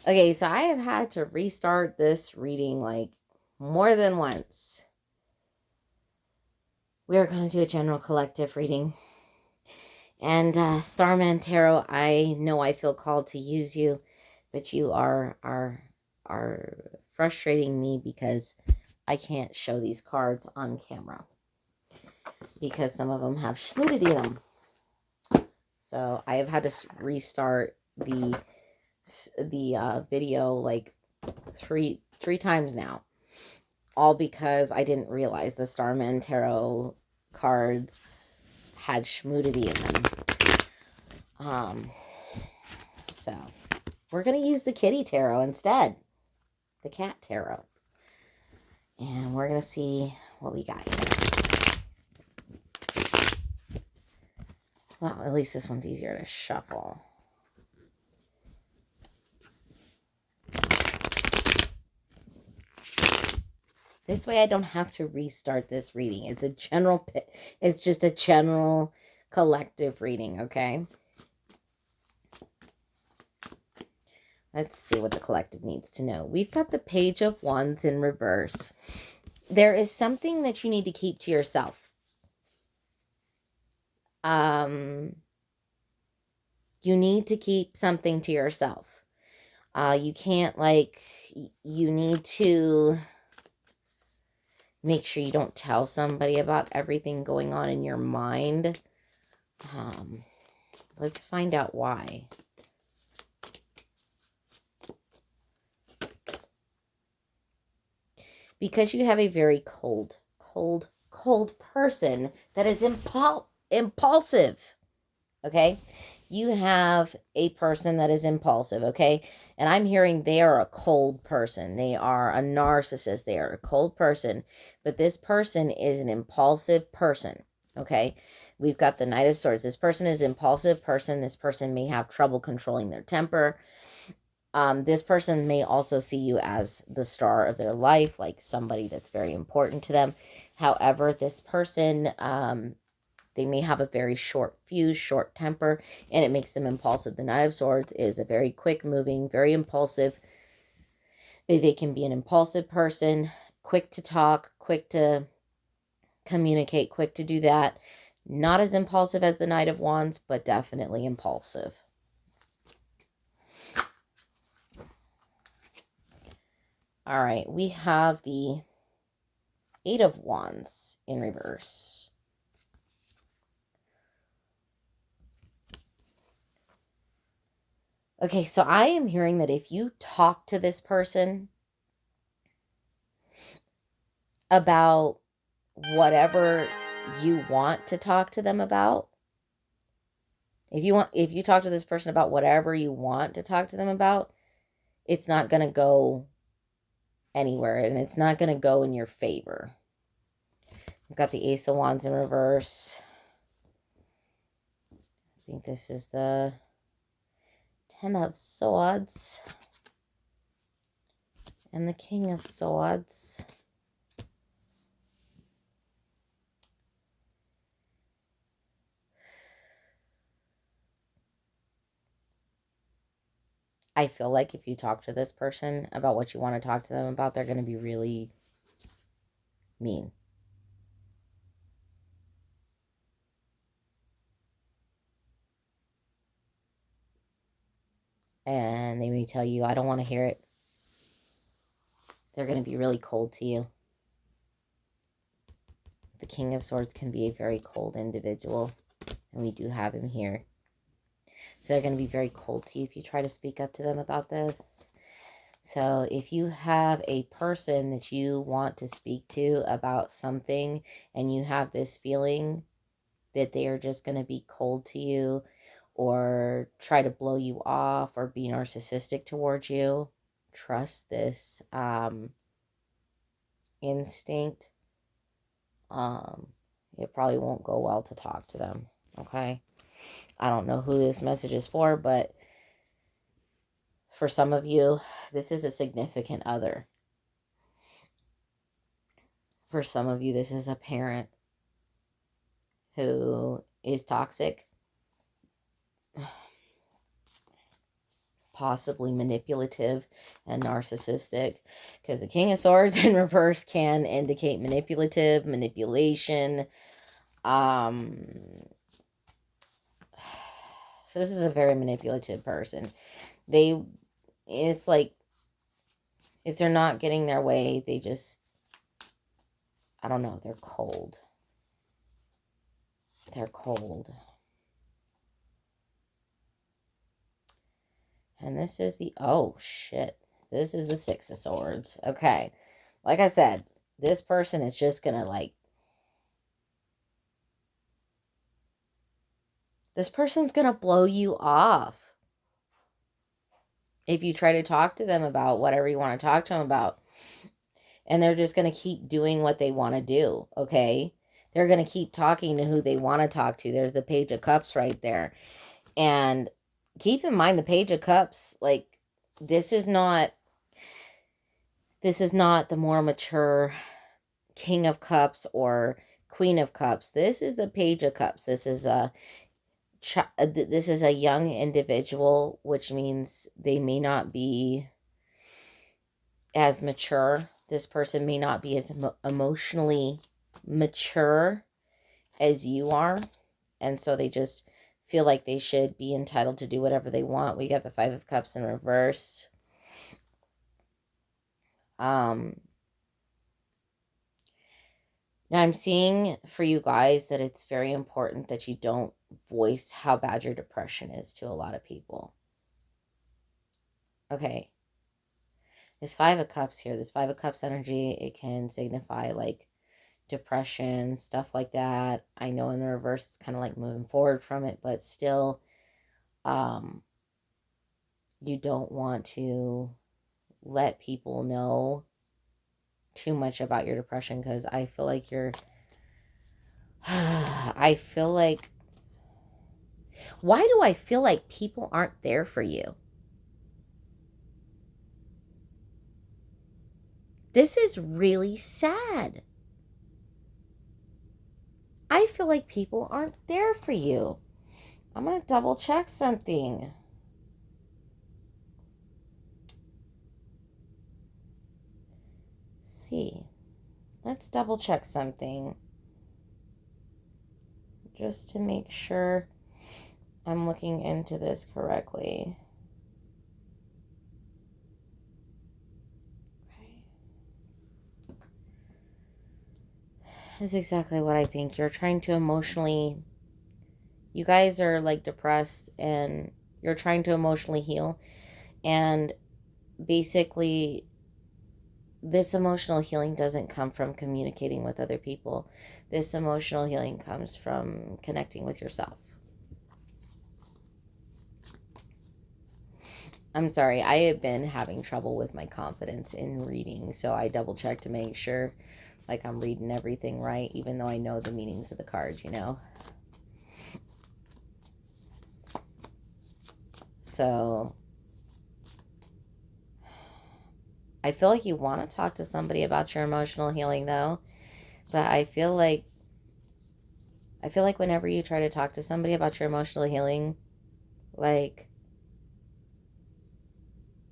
Okay, so I have had to restart this reading like more than once. We are going to do a general collective reading. And Starman Tarot, I know I feel called to use you, but you are frustrating me because I can't show these cards on camera because some of them have schmudity in them. So I have had to restart the video like three times now, all because I didn't realize the Starman Tarot cards had schmudity in them. So we're gonna use the Kitty Tarot instead, the Cat Tarot, and we're gonna see what we got here. Well, at least this one's easier to shuffle. This way I don't have to restart this reading. It's just a general collective reading, okay? Let's see what the collective needs to know. We've got the Page of Wands in reverse. There is something that you need to keep to yourself. You need to keep something to yourself. You can't, you need to make sure you don't tell somebody about everything going on in your mind. Let's find out why. Because you have a very cold person that is impulsive. Okay? You have a person that is impulsive, okay? And I'm hearing they are a cold person. They are a narcissist. They are a cold person. But this person is an impulsive person, okay? We've got the Knight of Swords. This person is an impulsive person. This person may have trouble controlling their temper. This person may also see you as the star of their life, like somebody that's very important to them. However, this person, they may have a very short fuse, short temper, and it makes them impulsive. The Knight of Swords is a very quick moving, very impulsive. They can be an impulsive person, quick to talk, quick to communicate, quick to do that. Not as impulsive as the Knight of Wands, but definitely impulsive. All right, we have the Eight of Wands in reverse. Okay, so I am hearing that if you talk to this person about whatever you want to talk to them about, if you talk to this person about whatever you want to talk to them about, it's not going to go anywhere and it's not going to go in your favor. I've got the Ace of Wands in reverse. I think this is the Ten of Swords and the King of Swords. I feel like if you talk to this person about what you want to talk to them about, they're going to be really mean. And they may tell you, I don't want to hear it. They're going to be really cold to you. The King of Swords can be a very cold individual, and we do have him here. So they're going to be very cold to you if you try to speak up to them about this. So if you have a person that you want to speak to about something and you have this feeling that they are just going to be cold to you or try to blow you off or be narcissistic towards you, trust this instinct. It probably won't go well to talk to them, okay? I don't know who this message is for, but for some of you, this is a significant other. For some of you, this is a parent who is toxic, possibly manipulative and narcissistic, because the King of Swords in reverse can indicate manipulation. So this is a very manipulative person. It's like, if they're not getting their way, they just, I don't know, they're cold. They're cold. And this is the, oh shit. This is the Six of Swords. Okay. Like I said, this person is just gonna like, this person's gonna blow you off. If you try to talk to them about whatever you want to talk to them about. And they're just gonna keep doing what they want to do. Okay. They're gonna keep talking to who they want to talk to. There's the Page of Cups right there. And keep in mind, the Page of Cups, like, this is not the more mature King of Cups or Queen of Cups. This is the Page of Cups. This is a young individual, which means they may not be as mature. This person may not be as emotionally mature as you are. And so they just feel like they should be entitled to do whatever they want. We got the Five of Cups in reverse. Now I'm seeing for you guys that it's very important that you don't voice how bad your depression is to a lot of people. Okay. This Five of Cups here, this Five of Cups energy, it can signify like depression, stuff like that. I know in the reverse it's kind of like moving forward from it, but still, you don't want to let people know too much about your depression, because I feel like I feel like, why do I feel like people aren't there for you? This is really sad. I feel like people aren't there for you. I'm going to double check something. See. Let's double check something. Just to make sure I'm looking into this correctly. Okay. This is exactly what I think. You're trying to emotionally, you guys are like depressed and you're trying to emotionally heal. And basically, this emotional healing doesn't come from communicating with other people. This emotional healing comes from connecting with yourself. I'm sorry, I have been having trouble with my confidence in reading, so I double check to make sure like I'm reading everything right, even though I know the meanings of the cards, you know. So I feel like you want to talk to somebody about your emotional healing though, but I feel like whenever you try to talk to somebody about your emotional healing, like,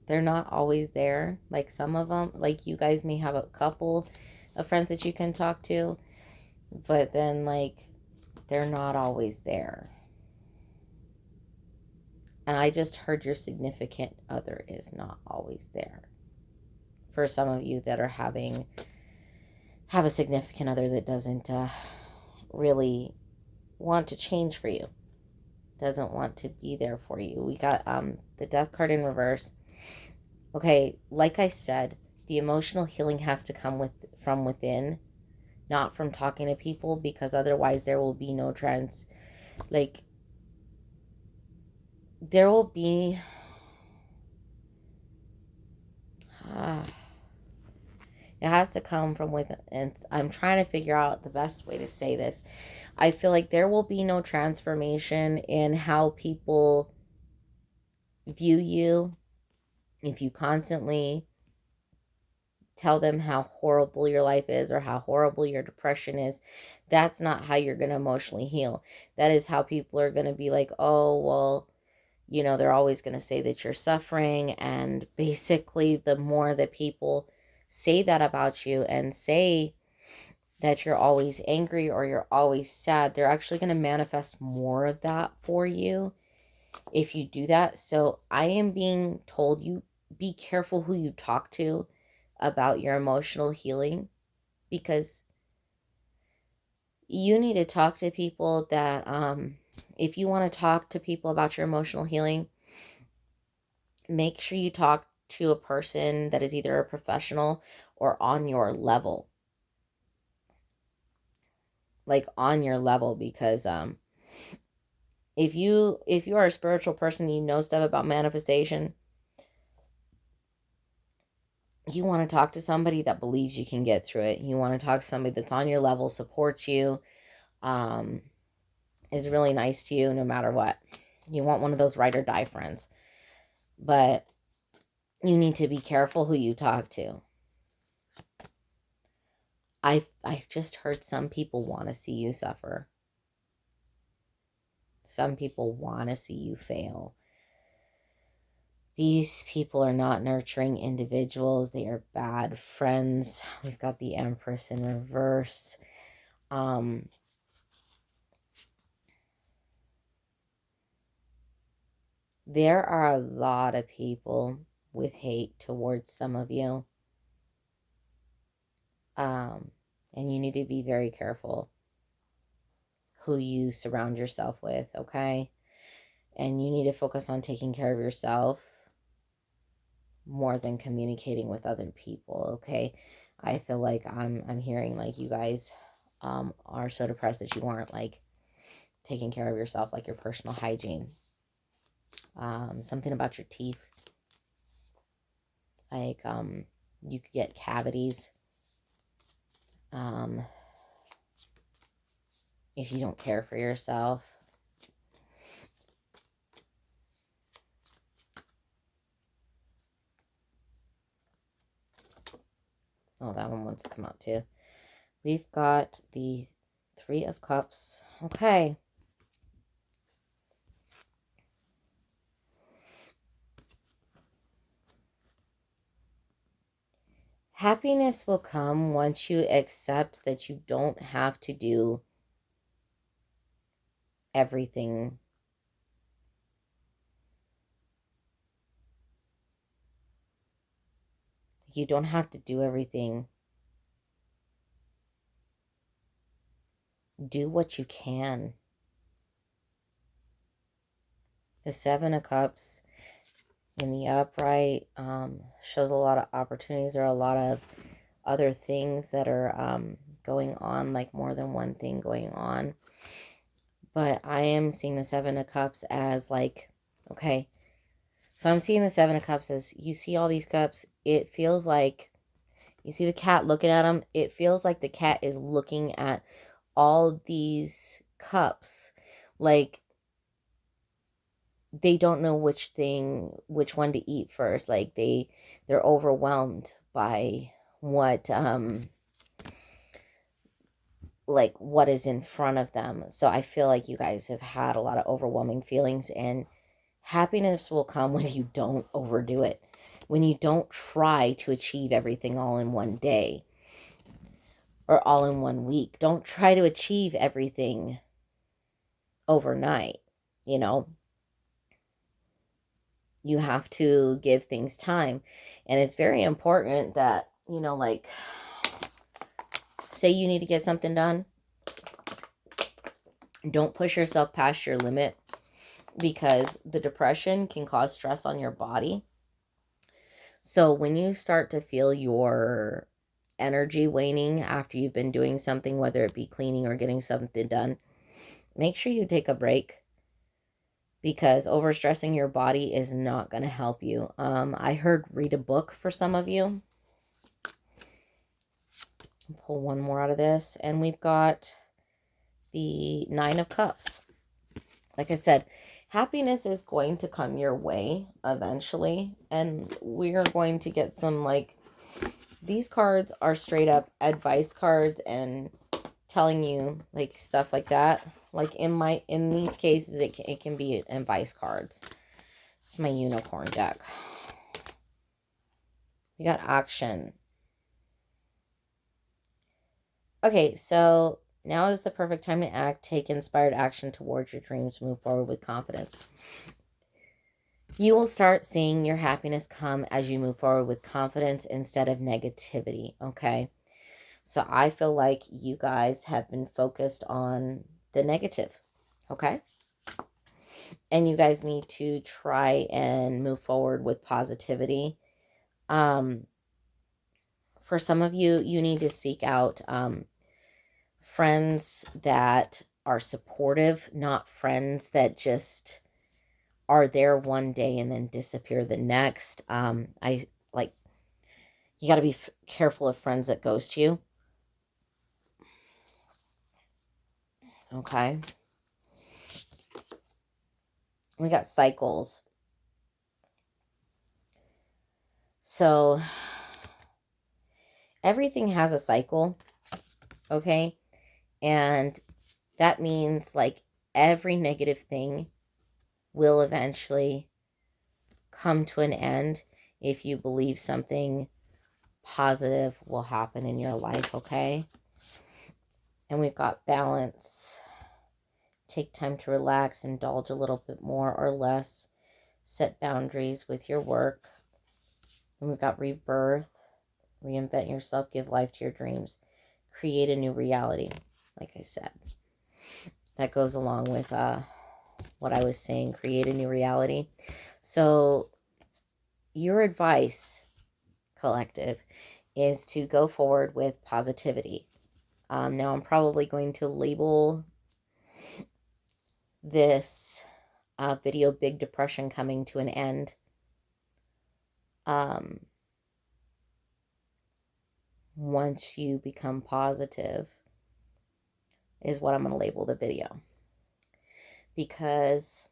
they're not always there. Like, some of them, like, you guys may have a couple of friends that you can talk to, but then, like, they're not always there. And I just heard your significant other is not always there. For some of you that are have a significant other that doesn't really want to change for you, doesn't want to be there for you. We got the Death card in reverse. Okay, like I said, the emotional healing has to come from within, not from talking to people, because otherwise there will be no there will be it has to come from within. And I'm trying to figure out the best way to say this. I feel like there will be no transformation in how people view you if you constantly tell them how horrible your life is or how horrible your depression is. That's not how you're going to emotionally heal. That is how people are going to be like, oh, well, You know, they're always going to say that you're suffering. And basically, the more that people say that about you and say that you're always angry or you're always sad, they're actually going to manifest more of that for you if you do that. So I am being told, you be careful who you talk to about your emotional healing, because you need to talk to people that, if you want to talk to people about your emotional healing, make sure you talk to a person that is either a professional or on your level. Like on your level, because if you are a spiritual person, you know stuff about manifestation, you want to talk to somebody that believes you can get through it. You want to talk to somebody that's on your level, supports you, um, is really nice to you no matter what. You want one of those ride or die friends. But you need to be careful who you talk to. I just heard some people want to see you suffer. Some people want to see you fail. These people are not nurturing individuals. They are bad friends. We've got the Empress in reverse. There are a lot of people with hate towards some of you. And you need to be very careful who you surround yourself with, okay? And you need to focus on taking care of yourself more than communicating with other people, okay? I feel like I'm hearing like you guys are so depressed that you aren't like taking care of yourself, like your personal hygiene. Something about your teeth. Like you could get cavities. If you don't care for yourself. Oh, that one wants to come out too. We've got the Three of Cups. Okay. Happiness will come once you accept that you don't have to do everything. You don't have to do everything. Do what you can. The Seven of Cups in the upright shows a lot of opportunities. There are a lot of other things that are going on, like more than one thing going on. But I am seeing the Seven of Cups as like, okay, so I'm seeing the Seven of Cups as you see all these cups. It feels like you see the cat looking at them. It feels like the cat is looking at all these cups. Like they don't know which one to eat first. Like they're overwhelmed by what like what is in front of them. So I feel like you guys have had a lot of overwhelming feelings, and happiness will come when you don't overdo it. When you don't try to achieve everything all in one day or all in one week. Don't try to achieve everything overnight, you know. You have to give things time. And it's very important that, you know, like say you need to get something done. Don't push yourself past your limit, because the depression can cause stress on your body. So when you start to feel your energy waning after you've been doing something, whether it be cleaning or getting something done, make sure you take a break, because overstressing your body is not going to help you. I heard read a book for some of you. Pull one more out of this, and we've got the Nine of Cups. Like I said, happiness is going to come your way eventually, and we are going to get some, like, these cards are straight up advice cards and telling you like stuff like that. Like in these cases, it can be advice cards. It's my unicorn deck. We got action. Okay, so now is the perfect time to act. Take inspired action towards your dreams. Move forward with confidence. You will start seeing your happiness come as you move forward with confidence instead of negativity, okay? So I feel like you guys have been focused on the negative, okay? And you guys need to try and move forward with positivity. For some of you, you need to seek out friends that are supportive, not friends that just are there one day and then disappear the next. I like, you got to be careful of friends that ghost you. Okay. We got cycles. So everything has a cycle. Okay. And that means like every negative thing will eventually come to an end if you believe something positive will happen in your life, okay? And we've got balance. Take time to relax, indulge a little bit more or less. Set boundaries with your work. And we've got rebirth. Reinvent yourself, give life to your dreams. Create a new reality, like I said. That goes along with what I was saying, create a new reality. So your advice, collective, is to go forward with positivity. Now I'm probably going to label this video Big Depression Coming to an End. Once you become positive is what I'm going to label the video. Because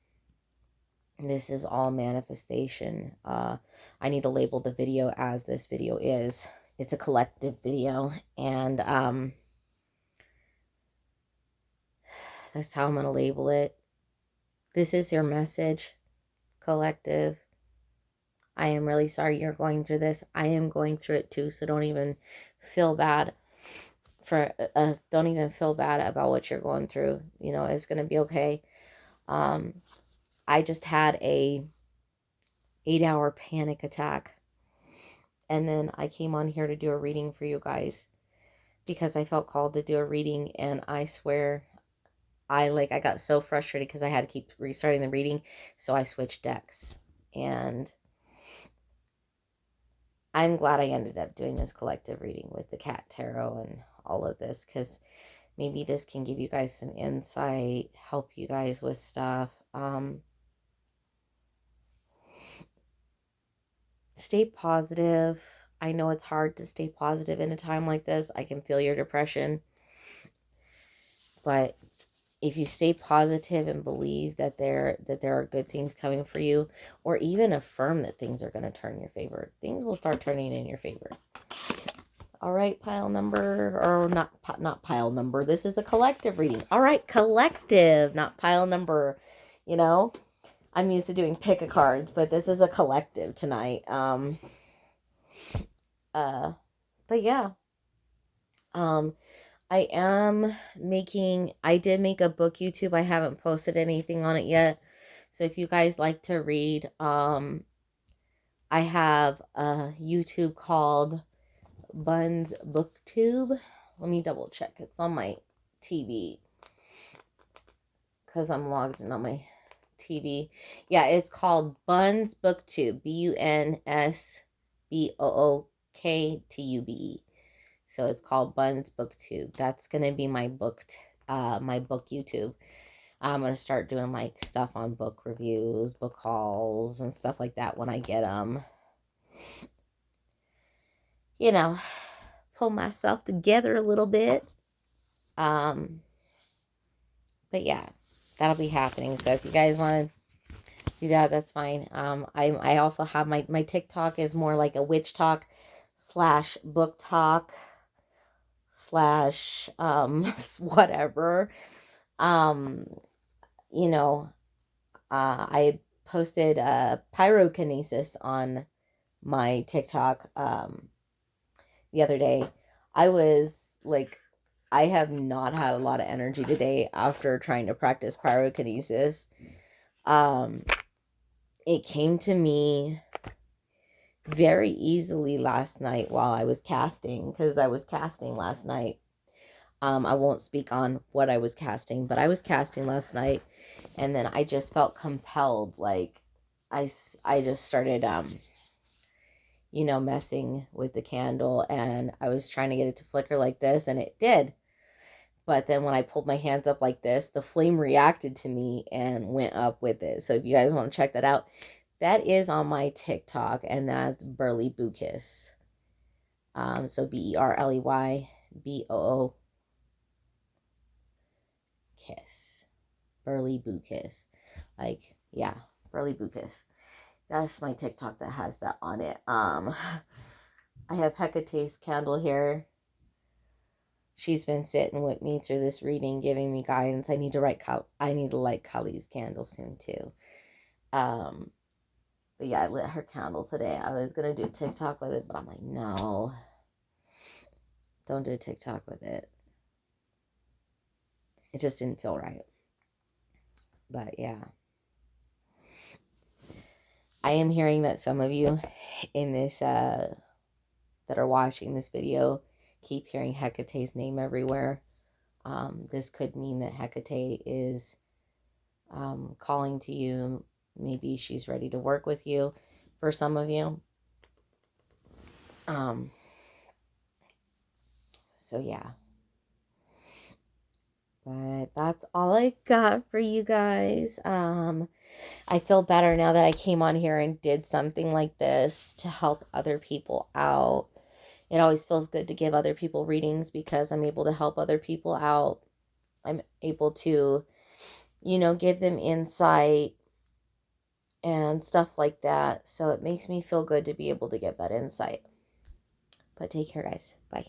this is all manifestation. I need to label the video as this video is. It's a collective video. And that's how I'm going to label it. This is your message, collective. I am really sorry you're going through this. I am going through it too. So don't even feel bad don't even feel bad about what you're going through. You know, it's going to be okay. I just had a 8-hour panic attack. And then I came on here to do a reading for you guys because I felt called to do a reading. And I swear I got so frustrated because I had to keep restarting the reading. So I switched decks. And I'm glad I ended up doing this collective reading with the Cat Tarot and all of this, because maybe this can give you guys some insight, help you guys with stuff. Stay positive. I know it's hard to stay positive in a time like this. I can feel your depression. But if you stay positive and believe that there are good things coming for you, or even affirm that things are going to turn in your favor, things will start turning in your favor. All right, pile number, or not pile number. This is a collective reading. All right, collective, not pile number. You know, I'm used to doing pick a cards, but this is a collective tonight. But yeah. I did make a book YouTube. I haven't posted anything on it yet. So if you guys like to read, I have a YouTube called Buns Booktube. Let me double check. It's on my TV because I'm logged in on my TV. Yeah, it's called Buns Booktube. BUNSBOOKTUBE. So it's called Buns Booktube. That's gonna be my book YouTube. I'm gonna start doing like stuff on book reviews, book hauls, and stuff like that when I get you know, pull myself together a little bit. But yeah, that'll be happening. So if you guys want to do that, that's fine. I also have my TikTok is more like a witch talk / book talk / whatever. You know, I posted pyrokinesis on my TikTok the other day. I was like, I have not had a lot of energy today after trying to practice pyrokinesis. It came to me very easily last night while I was casting, because I was casting last night. I won't speak on what I was casting, but I was casting last night, and then I just felt compelled, like I just started messing with the candle, and I was trying to get it to flicker like this, and it did. But then when I pulled my hands up like this, the flame reacted to me and went up with it. So if you guys want to check that out, that is on my TikTok, and that's Burley Boo-Kiss. So BERLEYBOO Kiss. Burley Boo-Kiss. Like, yeah, Burley Boo-Kiss. That's my TikTok that has that on it. I have Hecate's candle here. She's been sitting with me through this reading, giving me guidance. I need to light Kali's candle soon too. But yeah, I lit her candle today. I was gonna do TikTok with it, but I'm like, no, don't do TikTok with it. It just didn't feel right. But yeah, I am hearing that some of you in this that are watching this video keep hearing Hecate's name everywhere. This could mean that Hecate is calling to you. Maybe she's ready to work with you for some of you. So yeah. But that's all I got for you guys. I feel better now that I came on here and did something like this to help other people out. It always feels good to give other people readings because I'm able to help other people out. I'm able to, give them insight and stuff like that. So it makes me feel good to be able to give that insight. But take care, guys. Bye.